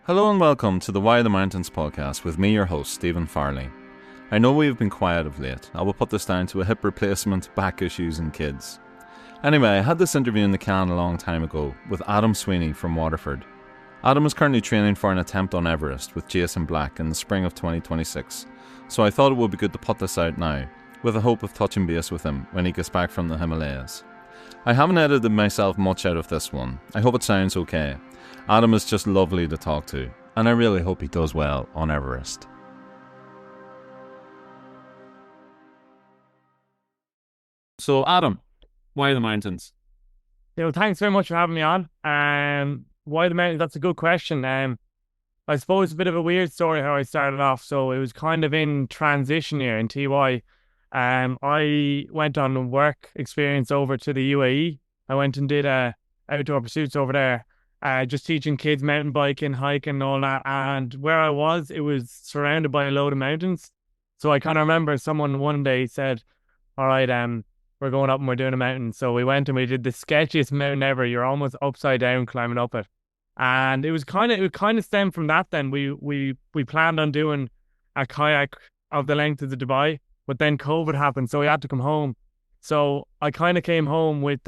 Hello and welcome to the Why the Mountains podcast with me, your host, Stephen Farley. I know we have been quiet of late. I will put this down to a hip replacement, back issues and kids. Anyway, I had this interview in the can a long time ago with Adam Sweeney from Waterford. Adam is currently training for an attempt on Everest with Jason Black in the spring of 2026, so I thought it would be good to put this out now, with the hope of touching base with him when he gets back from the Himalayas. I haven't edited myself much out of this one. I hope it sounds okay. Adam is just lovely to talk to, and I really hope he does well on Everest. So Adam, why the mountains? Thanks very much for having me on. Why the mountains? That's a good question. I suppose a bit of a weird story how I started off. So it was kind of in transition here in TY. I went on a work experience over to the UAE. I went and did outdoor pursuits over there, just teaching kids mountain biking, hiking, and all that. And where I was, it was surrounded by a load of mountains. So I kind of remember someone one day said, "All right, we're going up and we're doing a mountain." So we went and we did the sketchiest mountain ever. You're almost upside down climbing up it. And it kind of stemmed from that. Then we planned on doing a kayak of the length of the Dubai, but then COVID happened, so we had to come home. So I kind of came home with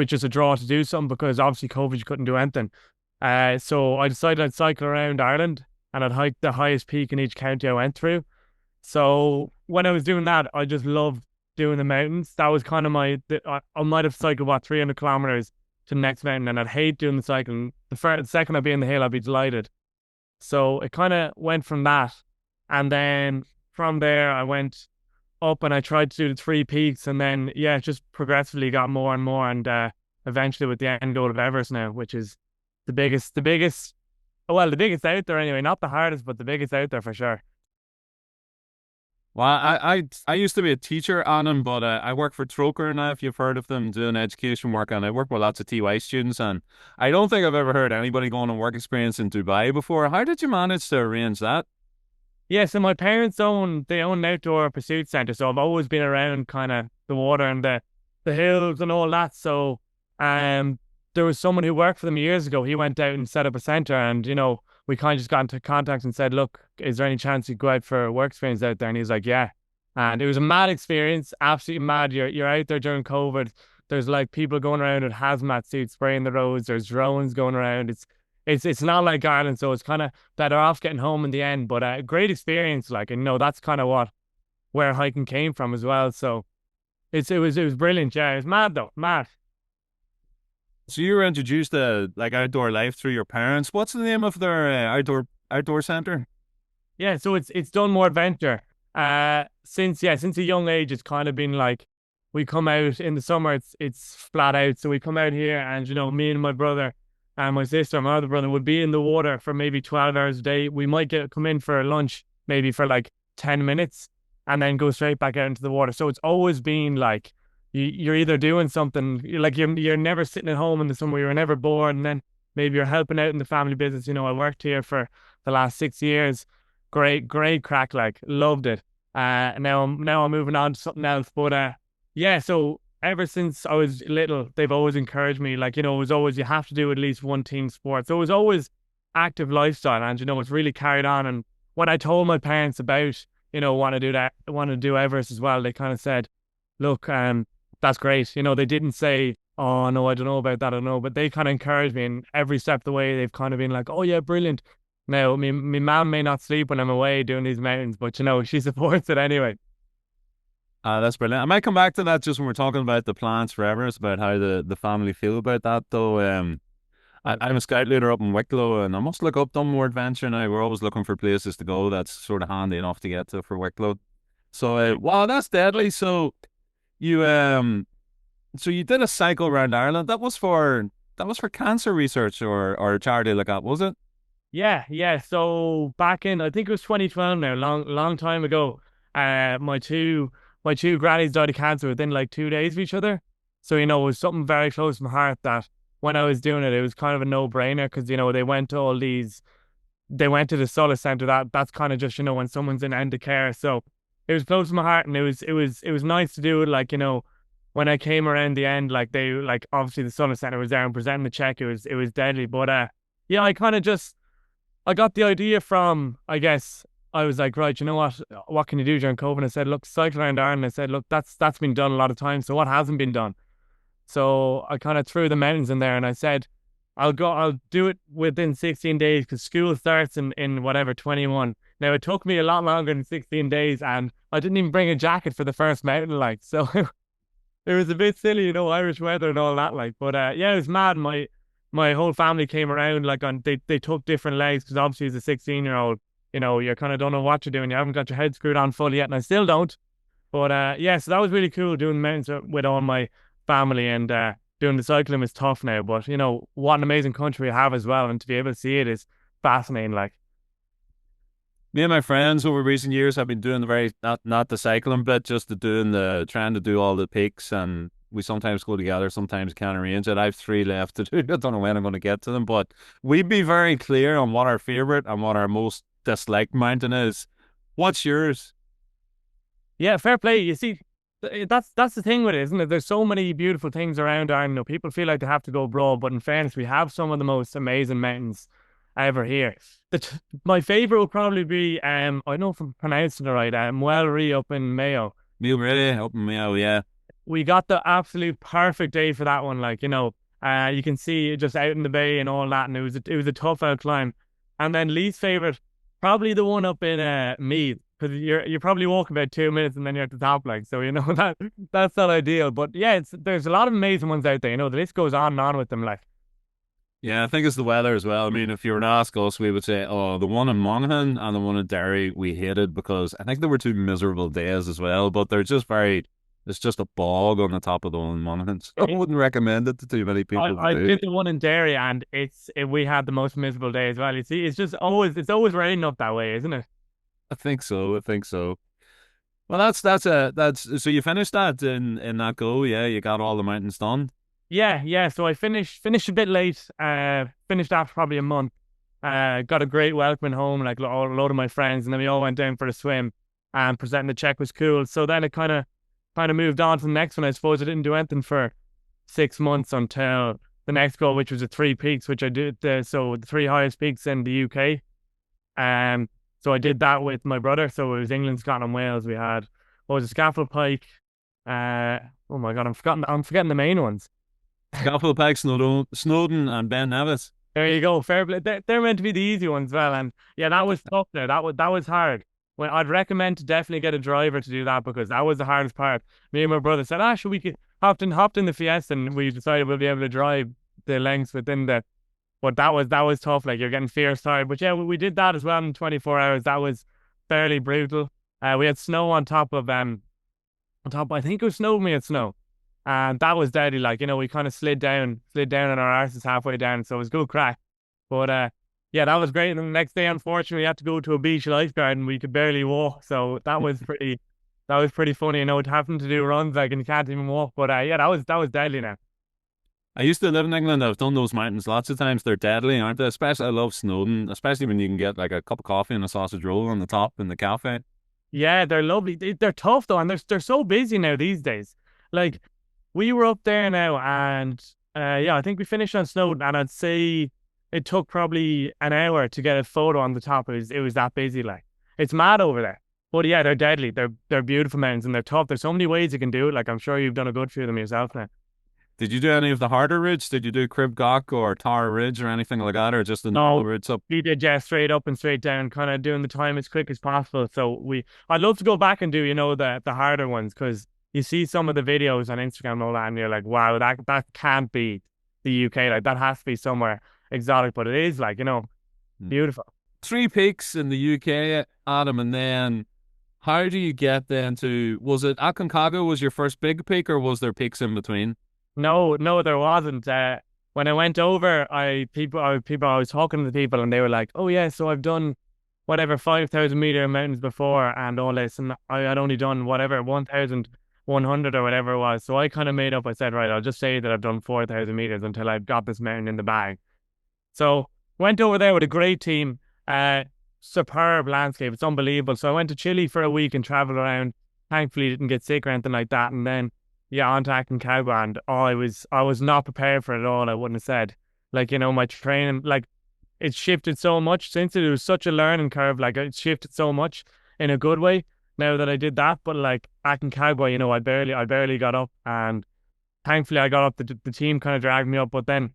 just a draw to do something, because obviously COVID, you couldn't do anything. So I decided I'd cycle around Ireland and I'd hike the highest peak in each county I went through. So when I was doing that, I just loved doing the mountains. That was kind of I might have cycled 300 kilometers to the next mountain, and I'd hate doing the cycling. The second I'd be in the hill, I'd be delighted. So it kind of went from that, and then from there I went up and I tried to do the three peaks, and then it just progressively got more and more, and eventually with the end goal of Everest now, which is the biggest out there anyway, not the hardest, but the biggest out there for sure. Well, I used to be a teacher, Adam, but I work for Troker now, if you've heard of them, doing education work, and I work with lots of TY students, and I don't think I've ever heard anybody going on work experience in Dubai before. How did you manage to arrange that? Yeah, so my parents own an outdoor pursuit centre, so I've always been around kind of the water and the hills and all that. So there was someone who worked for them years ago. He went out and set up a centre, and we kind of just got into contact and said, "Look, is there any chance you go out for a work experience out there?" And he's like, "Yeah." And it was a mad experience, absolutely mad. You're out there during COVID. There's like people going around with hazmat suits spraying the roads. There's drones going around. It's not like Ireland, so it's kind of better off getting home in the end. But a great experience, like, and that's kind of where hiking came from as well. So it was brilliant. Yeah, it was mad though, mad. So you were introduced to like outdoor life through your parents. What's the name of their outdoor centre? Yeah, so it's done more adventure. Since a young age, it's kind of been like we come out in the summer. It's flat out, so we come out here, and me and my brother and my sister, my other brother, would be in the water for maybe 12 hours a day. We might come in for lunch, maybe for like 10 minutes, and then go straight back out into the water. So it's always been like you're either doing something, like you're never sitting at home in the summer. You're never bored, and then maybe you're helping out in the family business. I worked here for the last 6 years. Great crack, like loved it. Now I'm moving on to something else, but yeah. So ever since I was little, they've always encouraged me. Like, it was always, you have to do at least one team sport. So it was always active lifestyle, and it's really carried on. And when I told my parents about, want to do Everest as well, they kind of said, "Look, that's great." They didn't say, "Oh no, I don't know about that, I don't know," but they kind of encouraged me, and every step of the way they've kind of been like, "Oh yeah, brilliant." Now, my mom may not sleep when I'm away doing these mountains, but she supports it anyway. That's brilliant. I might come back to that just when we're talking about the plans for Everest, about how the family feel about that, though. I'm a scout leader up in Wicklow, and I must look up Dunmore Adventure now. We're always looking for places to go that's sort of handy enough to get to for Wicklow. So, wow, that's deadly. You so you did a cycle around Ireland. That was for cancer research or a charity like that, was it? Yeah. So back in, I think it was 2012 now, long time ago. My two grannies died of cancer within like 2 days of each other. So, it was something very close to my heart that when I was doing it, it was kind of a no-brainer, because, they went to the Solace Centre. That's kind of just, when someone's in end of care. So it was close to my heart, and it was nice to do it. Like, when I came around the end, like obviously the Solace Centre was there and presenting the check. It was deadly. But yeah, I kind of just I got the idea from, I guess, I was like, right, you know what can you do during COVID? I said, look, cycle around Ireland. I said, look, that's been done a lot of times. So what hasn't been done? So I kind of threw the mountains in there and I said, I'll do it within 16 days because school starts in whatever, 21. Now, it took me a lot longer than 16 days and I didn't even bring a jacket for the first mountain, like, so it was a bit silly, Irish weather and all that, like, but yeah, it was mad. My whole family came around, like, they took different legs because obviously as a 16-year-old, you kind of don't know what you're doing. You haven't got your head screwed on fully yet, and I still don't. But yeah, so that was really cool doing the mountains with all my family, and doing the cycling was tough now. But what an amazing country we have as well, and to be able to see it is fascinating. Like, Me and my friends over recent years have been doing the very not the cycling bit, just trying to do all the peaks, and we sometimes go together, sometimes can't arrange it. I have three left to do. I don't know when I'm going to get to them, but we'd be very clear on what our favorite and what our most disliked mountain is. What's yours? yeah, fair play. You see, that's the thing with it, isn't it? There's so many beautiful things around Ireland. People feel like they have to go abroad, but in fairness, we have some of the most amazing mountains ever here. My favorite will probably be I don't know if I'm pronouncing it right, Muelry up in Mayo. Neil really open me out, yeah. We got the absolute perfect day for that one. Like, you can see it just out in the bay and all that, and it was a tough out climb. And then least favorite, probably the one up in Meath, because you're probably walking about 2 minutes and then you're at the top, like, so that's not ideal. But yeah, there's a lot of amazing ones out there. The list goes on and on with them, like. Yeah, I think it's the weather as well. I mean, if you were to ask us, we would say, oh, the one in Monaghan and the one in Derry we hated because I think they were two miserable days as well, but it's just a bog on the top of the one in Monaghan. So I wouldn't recommend it to too many people I to do. did the one in Derry, and we had the most miserable day as well. You see, it's always raining up that way, isn't it? I think so. I think so. Well, that's so you finished that in that go, yeah. You got all the mountains done. Yeah. So I finished a bit late. Finished after probably a month. Got a great welcoming home, like a load of my friends, and then we all went down for a swim. And presenting the check was cool. So then it kind of moved on to the next one. I suppose I didn't do anything for 6 months until the next goal, which was the Three Peaks, which I did. So the three highest peaks in the UK. So I did that with my brother. So it was England, Scotland, Wales. We had what was it, Scaffold Pike. Oh my God, I'm forgetting the main ones. Scaffold Pike, Snowdon, and Ben Nevis. There you go. Fair play. They're meant to be the easy ones, well, and yeah, that was tough. There, that was hard. Well, I'd recommend to definitely get a driver to do that because that was the hardest part. Me and my brother said, should we hopped in the Fiesta, and we decided we'll be able to drive the lengths within the. But that was tough. Like, you're getting fierce tired. But yeah, we did that as well in 24 hours. That was fairly brutal. We had snow on top of I think it was snow. We had snow. And that was deadly. Like, we kind of slid down on our arses halfway down. So it was good crack. But yeah, that was great. And then the next day, unfortunately, we had to go to a beach lifeguard and we could barely walk. So that was pretty funny, having to do runs like, and you can't even walk. But yeah, that was deadly now. I used to live in England. I've done those mountains lots of times. They're deadly, aren't they? Especially, I love Snowdon, especially when you can get like a cup of coffee and a sausage roll on the top in the cafe. Yeah, they're lovely. They're tough though, and they're so busy now these days. Like, we were up there now, and yeah, I think we finished on Snowdon, and I'd say it took probably an hour to get a photo on the top. It was that busy, like. It's mad over there. But yeah, they're deadly. They're beautiful mountains and they're tough. There's so many ways you can do it. Like, I'm sure you've done a good few of them yourself now. Did you do any of the harder routes? Did you do Crib Goch or Tower Ridge or anything like that, or just the normal No, routes up? we did, yeah, straight up and straight down, kind of doing the time as quick as possible. So I'd love to go back and do, the harder ones, because you see some of the videos on Instagram and all that, and you're like, wow, that can't be the UK. Like, that has to be somewhere exotic, but it is, like, beautiful. Three peaks in the UK, Adam, and then how do you get then to, was it Aconcagua was your first big peak, or was there peaks in between? No, there wasn't. When I went over, I was talking to the people, and they were like, "Oh yeah, so I've done whatever 5,000-meter mountains before and all this, and I had only done whatever 1,100 or whatever it was." So I kind of made up. I said, "Right, I'll just say that I've done 4,000 meters until I've got this mountain in the bag." So went over there with a great team. Superb landscape. It's unbelievable. So I went to Chile for a week and traveled around. Thankfully, didn't get sick or anything like that, and then. Yeah, on to Aconcagua, and I was not prepared for it at all. I wouldn't have said, like, my training, like, it's shifted so much since it. It was such a learning curve. Like it shifted so much in a good way now that I did that. But like Aconcagua, you know, I barely got up, and thankfully I got up. The team kind of dragged me up, but then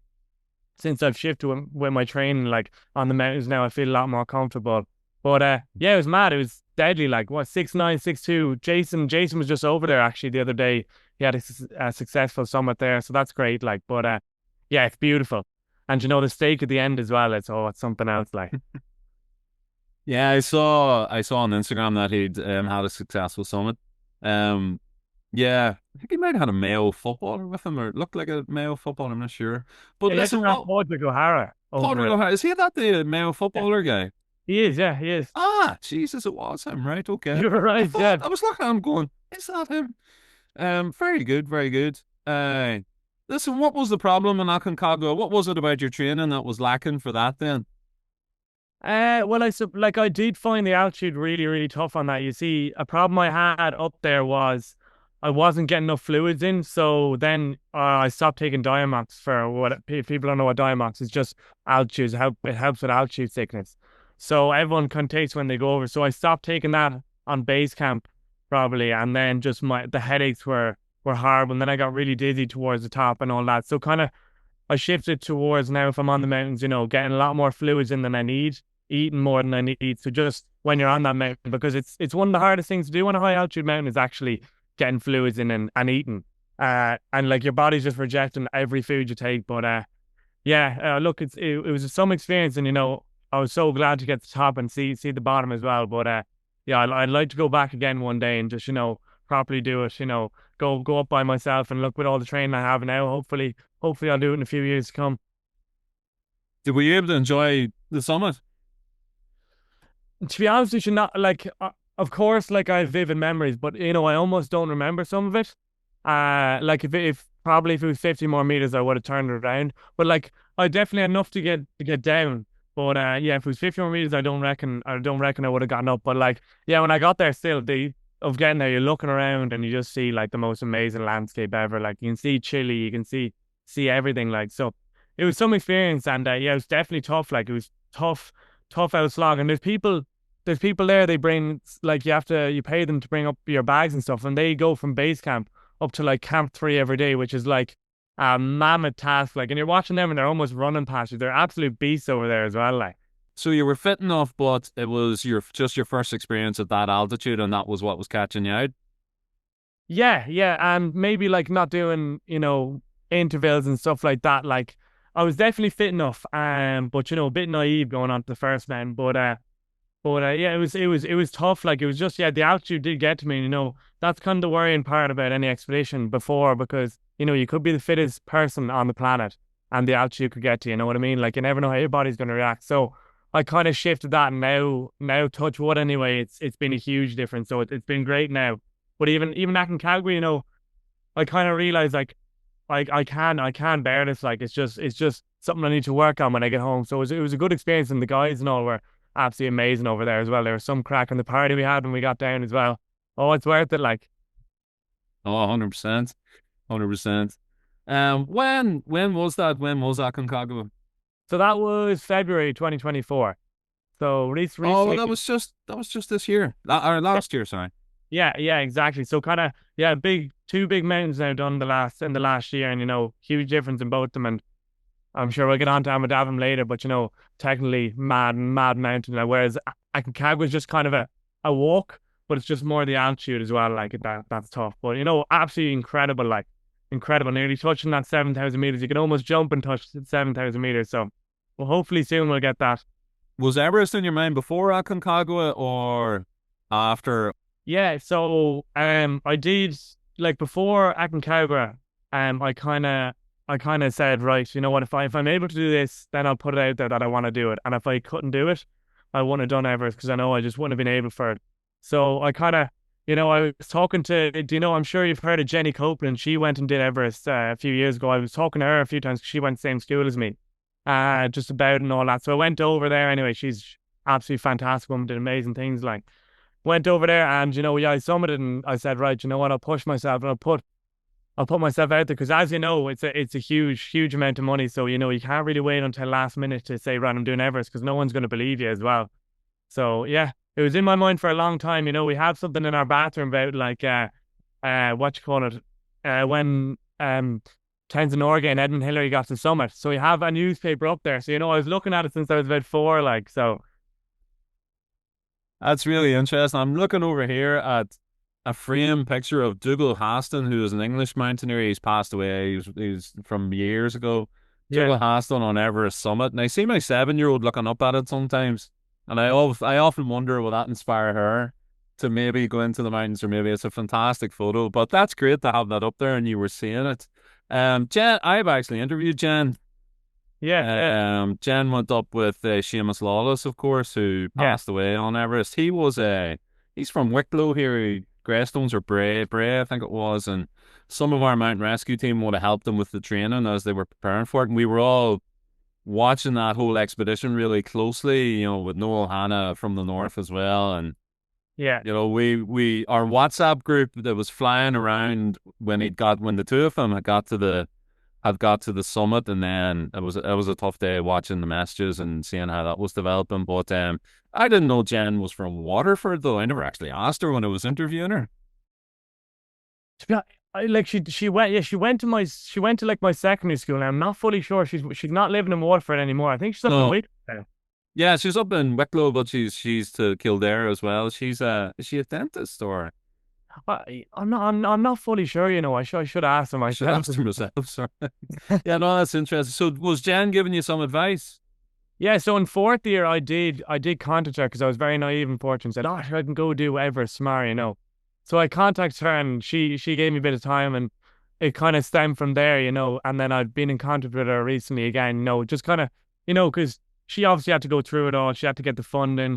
since I've shifted with my training, like on the mountains now, I feel a lot more comfortable. But yeah, it was mad. It was deadly. Like what, 6'9", 6'2". Jason was just over there actually the other day. He had a successful summit there, so that's great. Like, but yeah, it's beautiful. And you know the steak at the end as well. It's something else. Like, Yeah, I saw on Instagram that he'd had a successful summit. Um, yeah, I think he might have had a Mayo footballer with him, or it looked like a Mayo footballer. I'm not sure. But yeah, he has listen, what Padraig O'Hara over Padraig it. O'Hara, is he that the Mayo Yeah, footballer guy? he is. Yeah, he is. Ah, Jesus, it was him, right? Okay. You're I right. Yeah. thought I was looking at him going, is that him? Very good, very good. Listen, what was the problem in Aconcagua? What was it about your training that was lacking for that then? Well, like I did find the altitude really, really tough on that. You see, a problem I had up there was I wasn't getting enough fluids in. So then I stopped taking Diamox for what if people don't know what Diamox is, just altitude. It helps with altitude sickness. So everyone can taste when they go over. So I stopped taking that on base camp probably, and then just the headaches were horrible. And then I got really dizzy towards the top and all that. So kind of I shifted towards now if I'm on the mountains, you know, getting a lot more fluids in than I need, eating more than I need. So just when you're on that mountain, because it's one of the hardest things to do on a high altitude mountain is actually getting fluids in and eating. And like your body's just rejecting every food you take. But yeah, look, it was some experience, and you know, I was so glad to get to the top and see the bottom as well. But yeah, I'd like to go back again one day and just, you know, properly do it. You know, go up by myself, and look, with all the training I have now, hopefully I'll do it in a few years to come. Were you able to enjoy the summit? To be honest with you, not like of course, like I have vivid memories, but you know, I almost don't remember some of it. Like if probably if it was 50 more meters, I would have turned it around. But like I definitely had enough to get down. But yeah, if it was 50 more meters, I don't reckon I would have gotten up. But like yeah, when I got there, still the of getting there, you're looking around and you just see like the most amazing landscape ever. Like you can see Chile, you can see everything. Like so, it was some experience, and yeah, it was definitely tough. Like it was tough out slog. And there's people there. They bring like you pay them to bring up your bags and stuff, and they go from base camp up to like camp 3 every day, which is like a mammoth task. Like, and you're watching them, and they're almost running past you. They're absolute beasts over there as well. Like. So you were fit enough, but it was your first experience at that altitude, and that was what was catching you out. Yeah, and maybe like not doing, you know, intervals and stuff like that. Like I was definitely fit enough, but you know, a bit naive going on to the first man. But yeah, it was tough. Like it was just yeah, the altitude did get to me. You know, that's kind of the worrying part about any expedition before, because you know you could be the fittest person on the planet, and the altitude could get to you. You know what I mean? Like you never know how your body's going to react. So I kind of shifted that, and now touch wood anyway. It's been a huge difference. So it's been great now. But even back in Calgary, you know, I kind of realized like I can bear this. Like it's just something I need to work on when I get home. So it was a good experience, and the guys and all were absolutely amazing over there as well. There was some crack on the party we had when we got down as well. Oh, it's worth it. Like Oh, 100%. 100%. When was that? When was Aconcagua? so that was February 2024. So Oh, recently, that was just this year. Or last year, sorry. yeah, exactly. So kind of yeah, two big mountains now done in the last year, and you know, huge difference in both of them. And I'm sure we'll get on to Amadavum later, but you know, technically mad mountain. Like, whereas Aconcagua is just kind of a walk, but it's just more the altitude as well. Like that's tough. But you know, absolutely incredible. Like incredible, nearly touching that 7,000 meters. You can almost jump and touch 7,000 meters. So, well, hopefully soon we'll get that. Was Everest in your mind before Aconcagua or after? Yeah. So I did like before Aconcagua. I kind of said, right, you know what, if I'm able to do this, then I'll put it out there that I want to do it. And if I couldn't do it, I wouldn't have done Everest, because I know I just wouldn't have been able for it. So I kind of, you know, I was talking to, do you know, I'm sure you've heard of Jenny Copeland. She went and did Everest a few years ago. I was talking to her a few times 'cause she went to the same school as me, just about it and all that. So I went over there anyway. She's absolutely fantastic woman, did amazing things. Like, went over there and, you know, yeah, I summited and I said, right, you know what, I'll push myself and I'll put myself out there because, as you know, it's a huge amount of money. So you can't really wait until last minute to say, right, I'm doing Everest, because no one's going to believe you as well. So yeah, it was in my mind for a long time. We have something in our bathroom about like what you call it, when Townsend Norgay and Edmund Hillary got to the summit. So we have a newspaper up there. So I was looking at it since I was about 4, like so. That's really interesting. I'm looking over here at a frame picture of Dougal Haston, who is an English mountaineer. He's passed away. He's from years ago. Yeah, Dougal Haston on Everest summit. And I see my 7-year-old looking up at it sometimes. And I often wonder, will that inspire her to maybe go into the mountains, or maybe it's a fantastic photo. But that's great to have that up there and you were seeing it. Jen, I've actually interviewed Jen. Jen went up with Seamus Lawless, of course, who passed away on Everest. He's from Wicklow here, Greystones or Bray, I think it was, and some of our mountain rescue team would have helped him with the training as they were preparing for it, and we were all watching that whole expedition really closely, with Noel Hanna from the north as well, and yeah. we our WhatsApp group that was flying around when the two of them had got to the summit, and then it was a tough day watching the messages and seeing how that was developing. But I didn't know Jen was from Waterford, though. I never actually asked her when I was interviewing her. To be honest, like she went, yeah, she went to like my secondary school, and I'm not fully sure she's not living in Waterford anymore. I think she's up in Wicklow. Yeah, she's up in Wicklow, but she's to Kildare as well. Is she a dentist or? I'm not fully sure. I should ask her myself. I should ask her myself. Sorry. Yeah, no, that's interesting. So was Jen giving you some advice? Yeah, so in 4th year, I did contact her because I was very naive and fortunate. Said, I can go do Everest tomorrow, So I contacted her, and she gave me a bit of time, and it kind of stemmed from there, And then I've been in contact with her recently again, just kind of, because she obviously had to go through it all. She had to get the funding.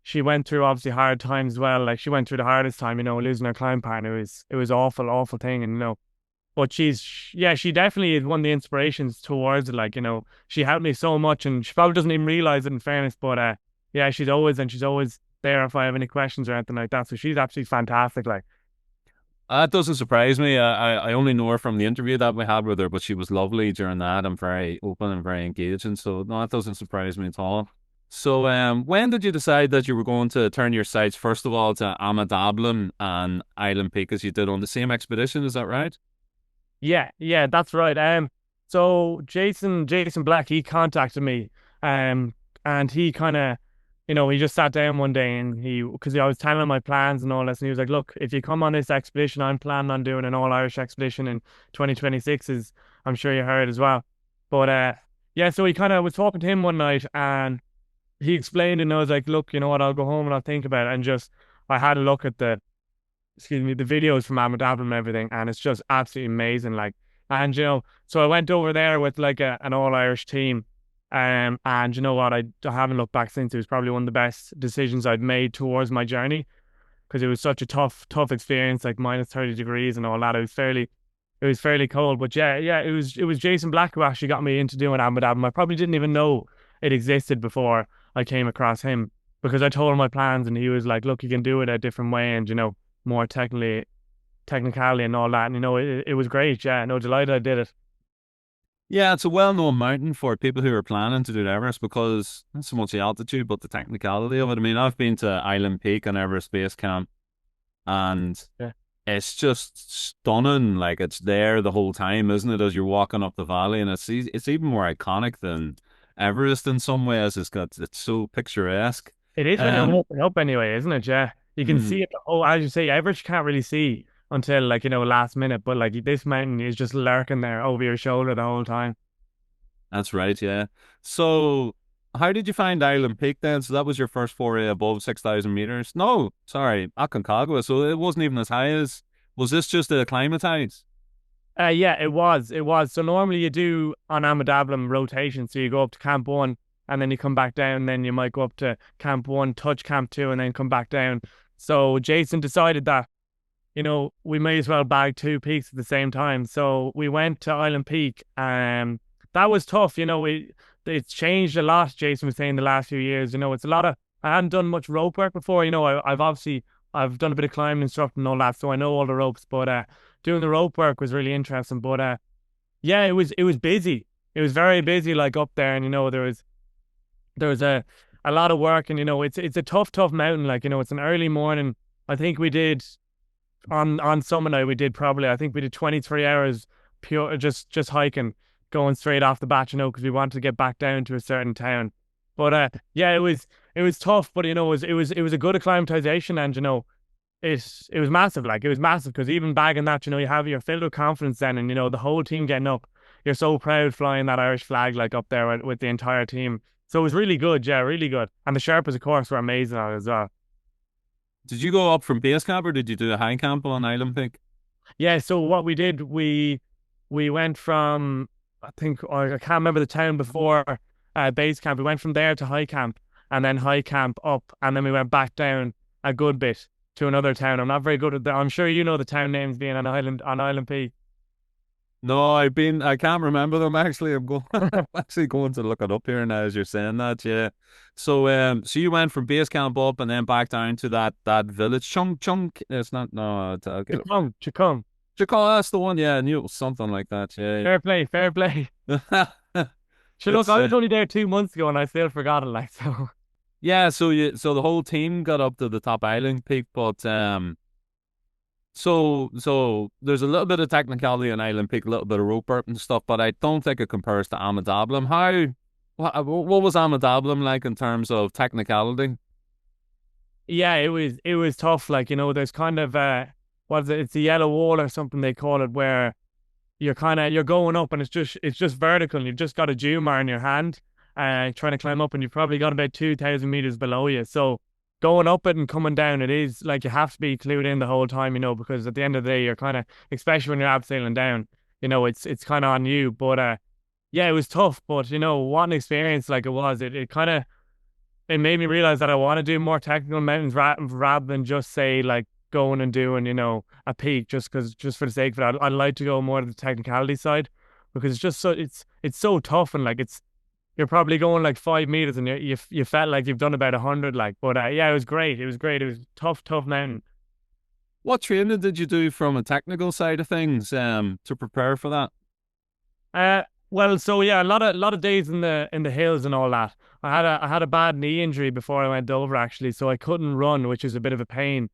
She went through obviously hard times as well. Like she went through the hardest time, losing her climb partner. It was awful thing, and but she definitely is one of the inspirations towards it. Like, she helped me so much, and she probably doesn't even realize it, in fairness. But yeah, she's always there if I have any questions or anything like that. So she's absolutely fantastic. Like, that doesn't surprise me. I only know her from the interview that we had with her, but she was lovely during that and very open and very engaging. So no, that doesn't surprise me at all. So when did you decide that you were going to turn your sights, first of all, to Amadablam and Island Peak, as you did on the same expedition? Is that right? Yeah, that's right. So Jason Black, he contacted me, and he kind of, he just sat down one day, and because I was telling him my plans and all this, and he was like, look, if you come on this expedition, I'm planning on doing an all-Irish expedition in 2026, as I'm sure you heard as well. But yeah, so he kind of was talking to him one night, and he explained, and I was like, look, you know what, I'll go home and I'll think about it. And I had a look at the videos from Amadablam and everything, and it's just absolutely amazing. Like, and so I went over there with like an all-Irish team, and you know what, I haven't looked back since. It was probably one of the best decisions I've made towards my journey, because it was such a tough experience, like minus 30 degrees and all that. It was fairly cold, but yeah, it was Jason Black who actually got me into doing Amadablam. I probably didn't even know it existed before I came across him, because I told him my plans, and he was like, look, you can do it a different way, and more technically and all that. And it was great. Yeah, no, delighted I did it. Yeah, it's a well-known mountain for people who are planning to do Everest, because not so much the altitude, but the technicality of it. I mean, I've been to Island Peak and Everest Base Camp, and it's just stunning. Like, it's there the whole time, isn't it, as you're walking up the valley? And it's even more iconic than Everest in some ways. It's so picturesque. It is when you're opening up anyway, isn't it? Yeah, you can see it. Oh, as you say, Everest you can't really see until last minute, but like this mountain is just lurking there over your shoulder the whole time. That's right. Yeah. So how did you find Island Peak then? So that was your first foray above 6,000 meters? No, sorry, Aconcagua. So it wasn't even as high as. Was this just to acclimatize? Yeah, it was. So normally you do on Amadablam rotation. So you go up to Camp 1, and then you come back down. Then you might go up to Camp 1, touch Camp 2, and then come back down. So Jason decided that, we may as well bag 2 peaks at the same time. So we went to Island Peak. That was tough. It's changed a lot. Jason was saying the last few years. It's a lot of. I hadn't done much rope work before. I've done a bit of climbing and stuff and all that, so I know all the ropes. But doing the rope work was really interesting. But yeah, it was busy. It was very busy, like up there, and there was a lot of work, and it's a tough mountain. Like it's an early morning. I think we did on Summit night. We did probably I think we did 23 hours pure just hiking, going straight off the bat. Because we wanted to get back down to a certain town. But yeah, it was tough, but it was a good acclimatization, and it was massive. Like it was massive because even bagging that, you're filled with confidence then, and the whole team getting up. You're so proud flying that Irish flag like up there with the entire team. So it was really good, yeah, really good. And the Sherpas, of course, were amazing on it as well. Did you go up from base camp or did you do a high camp on Island Peak? Yeah, so what we did, we went from, I think, I can't remember the town before base camp. We went from there to high camp, and then high camp up, and then we went back down a good bit to another town. I'm not very good at that. I'm sure you know the town names being on Island Peak. No, I can't remember them actually. I'm actually going to look it up here now as you're saying that. Yeah. So you went from base camp up and then back down to that village. Chunk. It's not. No. I'll get it. Chacon. Chicon, that's the one. Yeah, I knew it was something like that. Yeah. Fair play. So look, It's, I was only there 2 months ago, and I still forgot it. Like so. yeah. So the whole team got up to the top Island Peak, but So there's a little bit of technicality on Island Peak, a little bit of rope burp and stuff, but I don't think it compares to Amadablum. What was Amadablum like in terms of technicality? Yeah, it was tough. Like there's kind of what is it? It's the yellow wall or something they call it, where you're going up and it's just vertical. And you've just got a Jumar in your hand, trying to climb up, and you've probably got about 2,000 meters below you. So going up it and coming down, it is like you have to be clued in the whole time, because at the end of the day, you're kind of, especially when you're abseiling down, it's kind of on you. But yeah, it was tough. But what an experience like it was. It kind of it made me realize that I want to do more technical mountains rather than just say like going and doing a peak just for the sake of it. I'd like to go more to the technicality side because it's just it's so tough, and like you're probably going like 5 meters and you felt like you've done about 100. Like, but yeah, it was great. It was great. It was tough mountain. What training did you do from a technical side of things to prepare for that? Well, so yeah, a lot of days in the hills and all that. I had a bad knee injury before I went over actually, so I couldn't run, which is a bit of a pain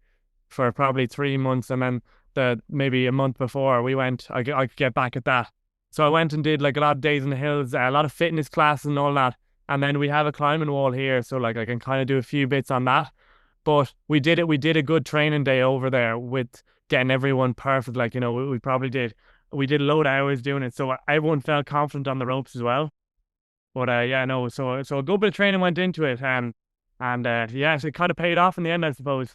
for probably 3 months, and then maybe a month before I could get back at that. So I went and did like a lot of days in the hills, a lot of fitness classes and all that. And then we have a climbing wall here, so like I can kind of do a few bits on that. But we did it. We did a good training day over there with getting everyone perfect. Like we probably did. We did a load of hours doing it, so everyone felt confident on the ropes as well. But yeah, no. So a good bit of training went into it, and yeah, so it kind of paid off in the end, I suppose.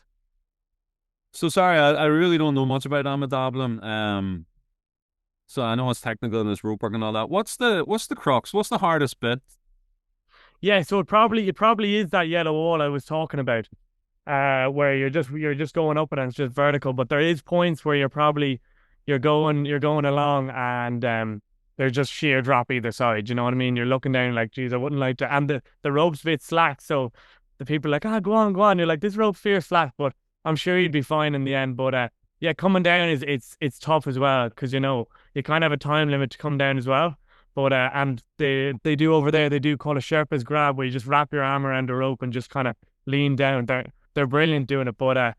So sorry, I really don't know much about Amadablum. So I know it's technical and it's rope work and all that. What's the crux? What's the hardest bit? Yeah, so it probably is that yellow wall I was talking about, where you're just going up and it's just vertical. But there is points where you're going along, and they're just sheer drop either side. You know what I mean? You're looking down like, geez, I wouldn't like to. And the rope's a bit slack, so the people are like, go on, go on. You're like, this rope's fierce flat, but I'm sure you'd be fine in the end. But yeah, coming down it's tough as well because you kind of have a time limit to come down as well. But and they do over there, they do call a Sherpa's grab, where you just wrap your arm around the rope and just kind of lean down. They're brilliant doing it. But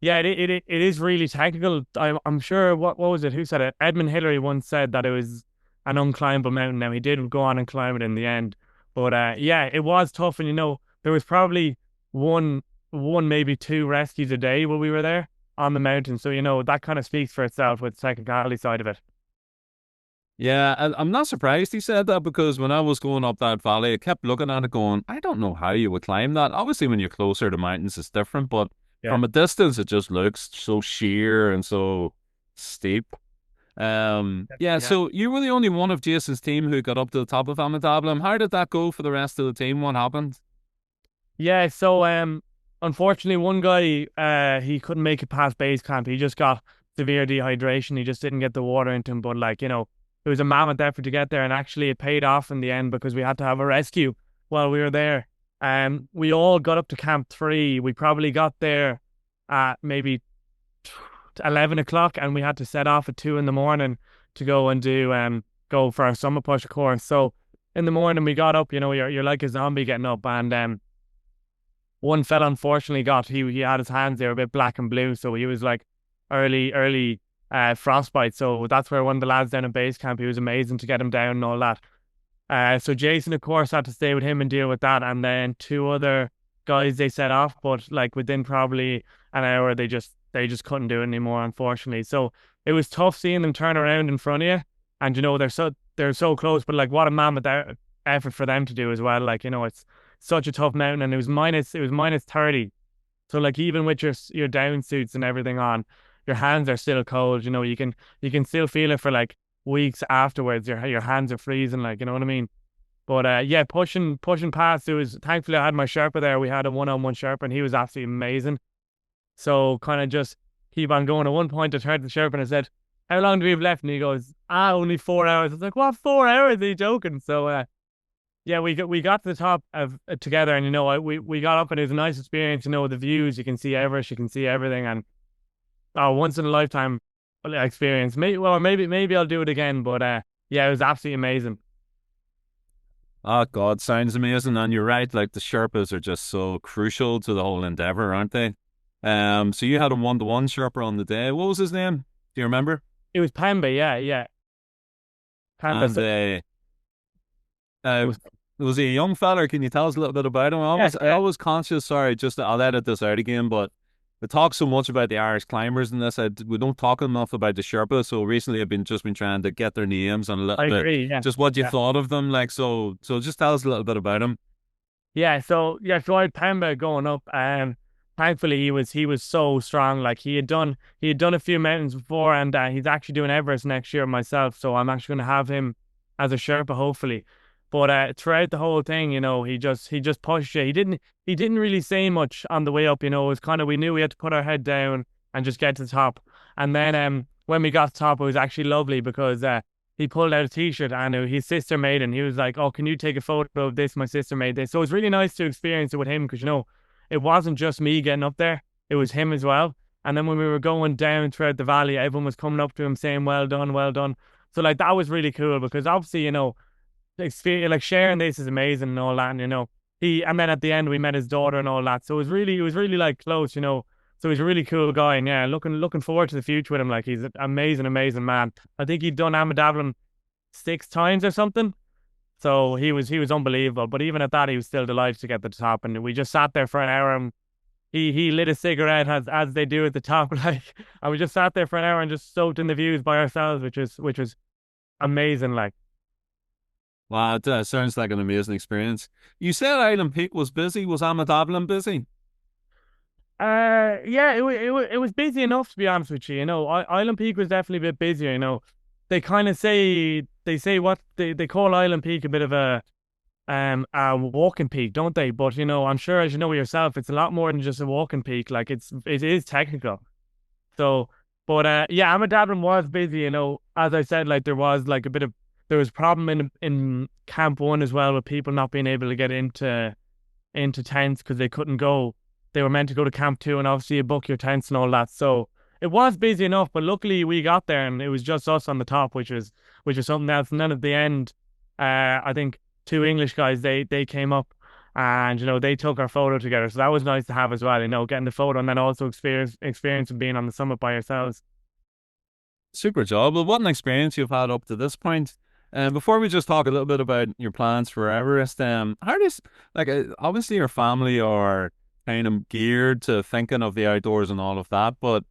yeah, it is really technical. I'm sure, what was it? Who said it? Edmund Hillary once said that it was an unclimbable mountain. Now he did go on and climb it in the end. But yeah, it was tough, and there was probably one maybe two rescues a day while we were there on the mountain. So that kind of speaks for itself with the technicality side of it. Yeah, I'm not surprised he said that because when I was going up that valley, I kept looking at it going, I don't know how you would climb that. Obviously, when you're closer to mountains, it's different, but Yeah. from a distance, it just looks so sheer and so steep. Yeah, Yeah. so you were the only one of Jason's team who got up to the top of Amitabla. How did that go for the rest of the team? What happened? Yeah, so unfortunately one guy he couldn't make it past base camp. He just got severe dehydration. He just didn't get the water into him. But it was a mammoth effort to get there, and actually it paid off in the end because we had to have a rescue while we were there. We all got up to camp 3. We probably got there at maybe 11 o'clock, and we had to set off at 2 in the morning to go and go for our summit push course. So in the morning we got up, you're like a zombie getting up, and one fella unfortunately he had his hands, they were a bit black and blue, so he was like early frostbite. So that's where one of the lads down at base camp, he was amazing to get him down and all that. So Jason, of course, had to stay with him and deal with that, and then two other guys, they set off, but like within probably an hour they just couldn't do it anymore, unfortunately. So it was tough seeing them turn around in front of you, and they're so close, but like what a mammoth effort for them to do as well. Like, it's such a tough mountain, and it was minus 30. So like even with your down suits and everything on, your hands are still cold. You can still feel it for like weeks afterwards. Your hands are freezing, like, you know what I mean? But yeah, pushing past, thankfully I had my Sherpa there. We had a one-on-one Sherpa, and he was absolutely amazing. So kind of just keep on going. At one point I turned to the Sherpa and I said, "How long do we have left?" And he goes, "Only 4 hours." I was like, "What, 4 hours? Are you joking?" So yeah, we got to the top of together, and we got up, and it was a nice experience. The views, you can see Everest, you can see everything, and once in a lifetime experience. Maybe I'll do it again, but yeah, it was absolutely amazing. Oh God, sounds amazing. And you're right, like the Sherpas are just so crucial to the whole endeavor, aren't they? So you had a 1-to-1 Sherpa on the day. What was his name? Do you remember? It was Pemba, yeah. Pemba. And was he a young fella? Can you tell us a little bit about him? I was conscious, sorry, I'll edit this out again, but we talk so much about the Irish climbers in this. We don't talk enough about the Sherpa. So recently I've been trying to get their names and a little bit. I agree, yeah. Just what you thought of them, like, so just tell us a little bit about him. So I had Pemba going up. Thankfully he was so strong. Like he had done a few mountains before, and he's actually doing Everest next year myself. So I'm actually going to have him as a Sherpa, hopefully. But throughout the whole thing, he just pushed you. He didn't really say much on the way up. It was kind of, we knew we had to put our head down and just get to the top. And then when we got to the top, it was actually lovely because he pulled out a T-shirt, and his sister made it. And he was like, "Oh, can you take a photo of this? My sister made this." So it was really nice to experience it with him because it wasn't just me getting up there; it was him as well. And then when we were going down throughout the valley, everyone was coming up to him saying, "Well done, well done." So like that was really cool because obviously experience, like sharing this is amazing and all that, and and then at the end we met his daughter and all that, so it was really like close, so he's a really cool guy, and yeah, looking forward to the future with him. Like he's an amazing man. I think he'd done Amadablin 6 times or something, so he was unbelievable. But even at that, he was still delighted to get to the top, and we just sat there for an hour, and he lit a cigarette as they do at the top, like, and we just sat there for an hour and just soaked in the views by ourselves, which was amazing, like. Wow, that sounds like an amazing experience. You said Island Peak was busy. Was Amadablin busy? Yeah, it was busy enough, to be honest with you. Island Peak was definitely a bit busier. They kind of say what they call Island Peak a bit of a walking peak, don't they? But I'm sure, as you know yourself, it's a lot more than just a walking peak. Like it is technical. So, but yeah, Amadablin was busy. As I said, like there was a problem in Camp 1 as well, with people not being able to get into tents because they couldn't go. They were meant to go to Camp 2, and obviously you book your tents and all that. So it was busy enough, but luckily we got there and it was just us on the top, which was something else. And then at the end, I think 2 English guys, they came up and they took our photo together. So that was nice to have as well, getting the photo and then also experience of being on the summit by yourselves. Super job. Well, what an experience you've had up to this point. Before we just talk a little bit about your plans for Everest, how does, like, obviously your family are kind of geared to thinking of the outdoors and all of that, but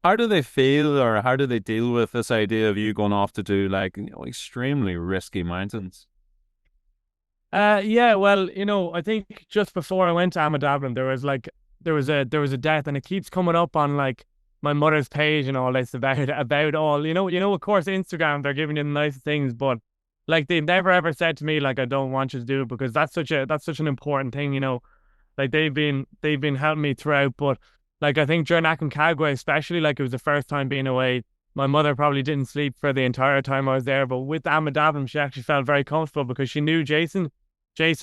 how do they feel, or how do they deal with this idea of you going off to do like extremely risky mountains? Yeah, well, I think just before I went to Amadablin, there was a death, and it keeps coming up on like my mother's page and all this about all, of course, Instagram, they're giving you the nice things, but like they've never ever said to me, like, I don't want you to do it, because that's such an important thing, like they've been helping me throughout. But like, I think during Aconcagua especially, like it was the first time being away, my mother probably didn't sleep for the entire time I was there. But with Amadablin, she actually felt very comfortable because she knew Jason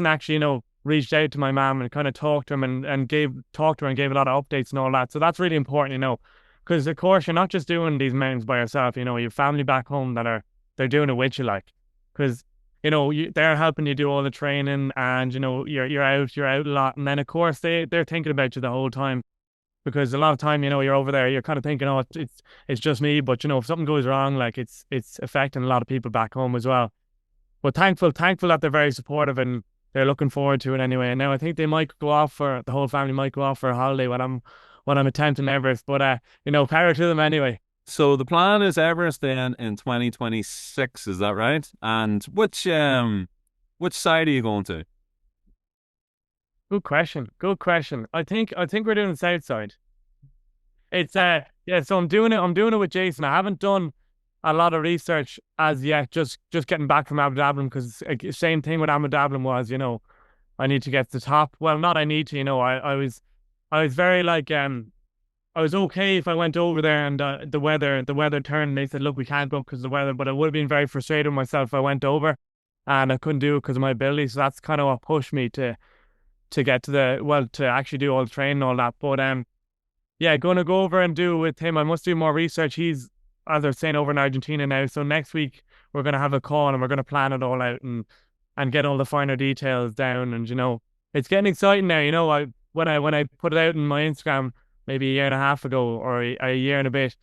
actually, reached out to my mom and kind of talked to him and gave a lot of updates and all that. So that's really important, because of course you're not just doing these mountains by yourself. You have family back home they're doing it with you, like, because they're helping you do all the training, and you're out a lot, and then of course they're thinking about you the whole time, because a lot of time you're over there, you're kind of thinking, oh, it's just me, but if something goes wrong, like it's affecting a lot of people back home as well. But thankful that they're very supportive and they're looking forward to it anyway. And now I think the whole family might go off for a holiday when I'm attempting Everest. But power to them anyway. So the plan is Everest then in 2026, is that right? And which side are you going to? Good question. I think we're doing the south side. It's yeah. So I'm doing it with Jason. I haven't done a lot of research as yet. Just getting back from Abu Dhabi, because same thing with Abu Dhabi was, I need to get to the top. Well, not I need to. I was very like I was okay if I went over there and the weather turned and they said, look, we can't go because of the weather. But I would have been very frustrated with myself if I went over and I couldn't do it because of my ability. So that's kind of what pushed me to get to actually do all the training and all that. But yeah, going to go over and do it with him. I must do more research. He's, as I was saying, over in Argentina now. So next week we're going to have a call and we're going to plan it all out and get all the finer details down. And it's getting exciting now. When I put it out in my Instagram maybe a year and a half ago, or a year and a bit,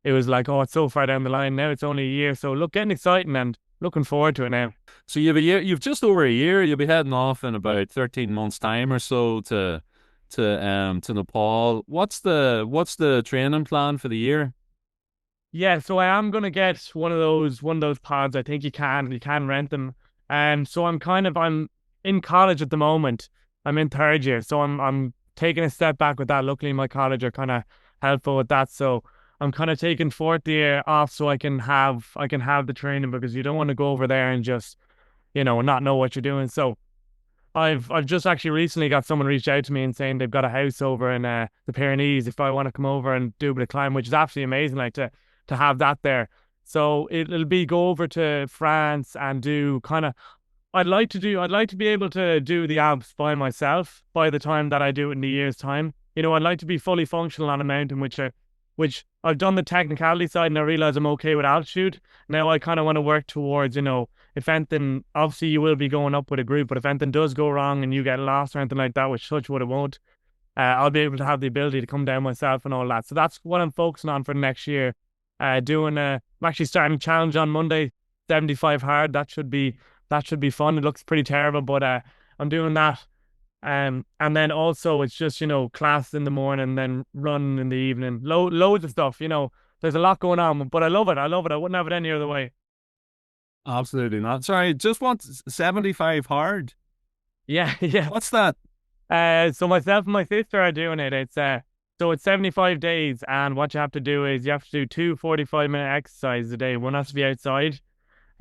it was like, oh, it's so far down the line. Now it's only a year. So look, getting exciting and looking forward to it now. So you've just over a year. You'll be heading off in about 13 months' time or so to Nepal. What's the training plan for the year? Yeah, so I am gonna get one of those pods. I think you can rent them. So I'm in college at the moment. I'm in third year, so I'm taking a step back with that. Luckily, my college are kind of helpful with that. So I'm kind of taking fourth year off so I can have the training, because you don't want to go over there and just not know what you're doing. So I've just actually recently got someone reached out to me and saying they've got a house over in the Pyrenees if I want to come over and do a bit of climbing, which is absolutely amazing, like to have that there. So it'll be go over to France and do kind of, I'd like to be able to do the Alps by myself by the time that I do it in a year's time. I'd like to be fully functional on a mountain, which I've done the technicality side and I realize I'm okay with altitude. Now I kind of want to work towards, if anything, obviously you will be going up with a group, but if anything does go wrong and you get lost or anything like that, which touch wood it won't, I'll be able to have the ability to come down myself and all that. So that's what I'm focusing on for next year. I'm actually starting a challenge on Monday, 75 hard. That should be fun. It looks pretty terrible, but I'm doing that. And then also it's just, class in the morning, then run in the evening. Loads of stuff, there's a lot going on, but I love it. I wouldn't have it any other way. Absolutely not. Sorry, just want 75 hard. Yeah. What's that? So myself and my sister are doing it. It's 75 days, and what you have to do is you have to do 2 45-minute exercises a day. One has to be outside.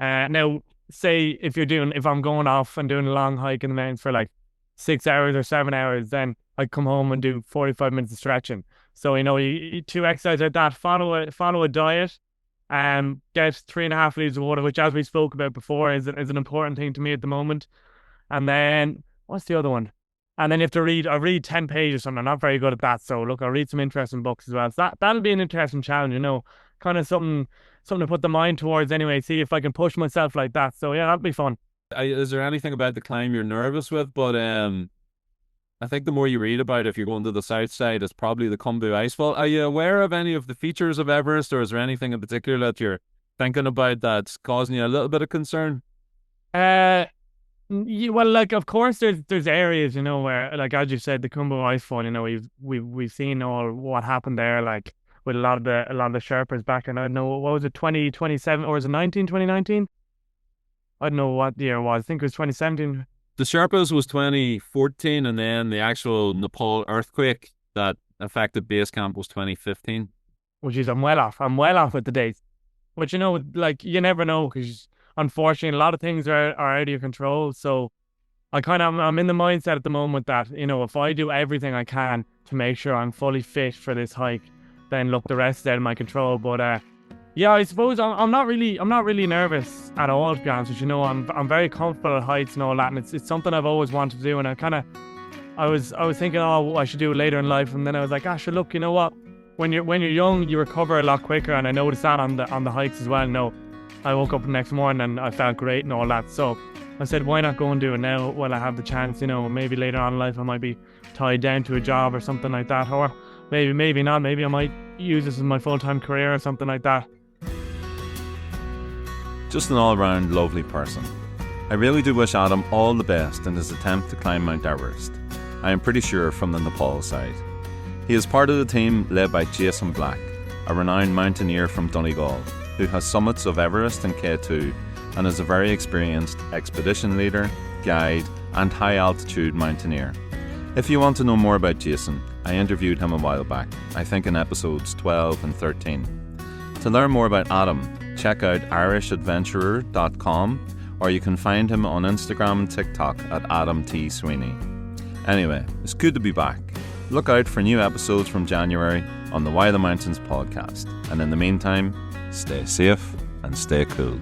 Now, say if I'm going off and doing a long hike in the mountains for like 6 hours or 7 hours, then I come home and do 45 minutes of stretching. So you eat 2 exercises like that, follow a diet, and get 3.5 liters of water, which, as we spoke about before, is an important thing to me at the moment. And then what's the other one? And then you have to read. I read 10 pages or something. I'm not very good at that. So look, I'll read some interesting books as well. So that'll be an interesting challenge, kind of something to put the mind towards anyway. See if I can push myself like that. So yeah, that'll be fun. Is there anything about the climb you're nervous with? But I think the more you read about it, if you're going to the south side, it's probably the Khumbu Icefall. Are you aware of any of the features of Everest, or is there anything in particular that you're thinking about that's causing you a little bit of concern? Well, like, of course there's areas, where, like, as you said, the Khumbu Icefall, we've seen all what happened there, like with a lot of the Sherpas back in, I don't know, what was it, 2027 or was it 2019? I don't know what the year it was. I think it was 2017. The Sherpas was 2014, and then the actual Nepal earthquake that affected base camp was 2015. Which is, I'm well off with the dates. But like, you never know, because unfortunately a lot of things are out of your control. So I'm in the mindset at the moment that, if I do everything I can to make sure I'm fully fit for this hike, then look, the rest is out of my control. But yeah, I suppose I'm not really nervous at all, to be honest with you. I'm very comfortable at heights and all that, and it's something I've always wanted to do. And I was thinking, oh, I should do it later in life, and then I was like, sure, look, you know what? when you're young, you recover a lot quicker, and I noticed that on the hikes as well. No, I woke up the next morning and I felt great and all that. So I said, why not go and do it now while I have the chance? You know, maybe later on in life I might be tied down to a job or something like that, or maybe not. Maybe I might use this as my full-time career or something like that. Just an all-round lovely person. I really do wish Adam all the best in his attempt to climb Mount Everest. I am pretty sure from the Nepal side. He is part of the team led by Jason Black, a renowned mountaineer from Donegal, who has summits of Everest and K2 and is a very experienced expedition leader, guide and high-altitude mountaineer. If you want to know more about Jason, I interviewed him a while back, I think in episodes 12 and 13. To learn more about Adam, check out irishadventurer.com, or you can find him on Instagram and TikTok at Adam T. Sweeney. Anyway, it's good to be back. Look out for new episodes from January on the Why the Mountains podcast. And in the meantime, stay safe and stay cool.